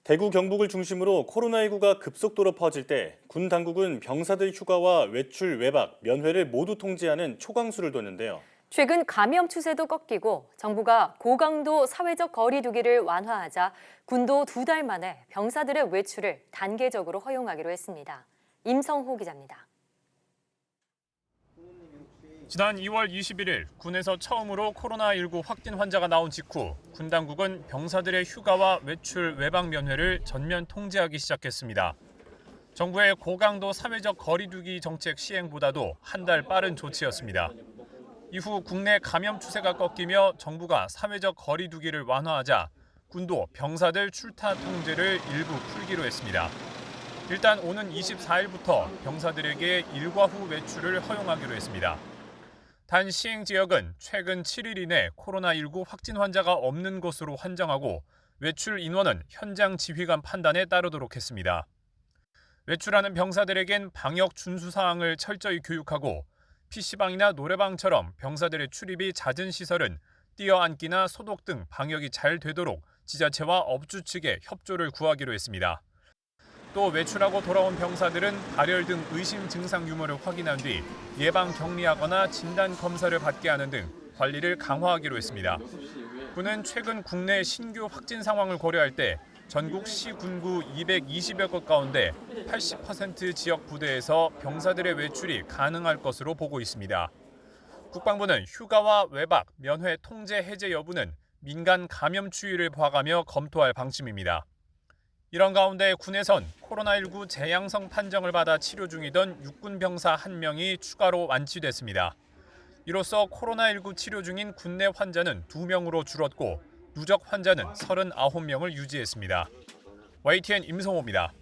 대구 경북을 중심으로 코로나19가 급속도로 퍼질 때 군 당국은 병사들 휴가와 외출, 외박, 면회를 모두 통제하는 초강수를 뒀는데요. 최근 감염 추세도 꺾이고 정부가 고강도 사회적 거리 두기를 완화하자 군도 2달 만에 병사들의 외출을 단계적으로 허용하기로 했습니다. 임성호 기자입니다. 지난 2월 21일 군에서 처음으로 코로나19 확진 환자가 나온 직후 군 당국은 병사들의 휴가와 외출, 외박 면회를 전면 통제하기 시작했습니다. 정부의 고강도 사회적 거리 두기 정책 시행보다도 한 달 빠른 조치였습니다. 이후 국내 감염 추세가 꺾이며 정부가 사회적 거리 두기를 완화하자 군도 병사들 출타 통제를 일부 풀기로 했습니다. 일단 오는 24일부터 병사들에게 일과 후 외출을 허용하기로 했습니다. 단 시행 지역은 최근 7일 이내 코로나19 확진 환자가 없는 곳으로 환정하고 외출 인원은 현장 지휘관 판단에 따르도록 했습니다. 외출하는 병사들에겐 방역 준수 사항을 철저히 교육하고 PC방이나 노래방처럼 병사들의 출입이 잦은 시설은 뛰어앉기나 소독 등 방역이 잘 되도록 지자체와 업주 측에 협조를 구하기로 했습니다. 또 외출하고 돌아온 병사들은 발열 등 의심 증상 유무를 확인한 뒤 예방 격리하거나 진단 검사를 받게 하는 등 관리를 강화하기로 했습니다. 군은 최근 국내 신규 확진 상황을 고려할 때 전국 시 군구 220여 곳 가운데 80% 지역 부대에서 병사들의 외출이 가능할 것으로 보고 있습니다. 국방부는 휴가와 외박, 면회 통제 해제 여부는 민간 감염 추이를 봐가며 검토할 방침입니다. 이런 가운데 군에선 코로나19 재양성 판정을 받아 치료 중이던 육군 병사 1명이 추가로 완치됐습니다. 이로써 코로나19 치료 중인 군내 환자는 2명으로 줄었고 누적 환자는 39명을 유지했습니다. YTN 임성호입니다.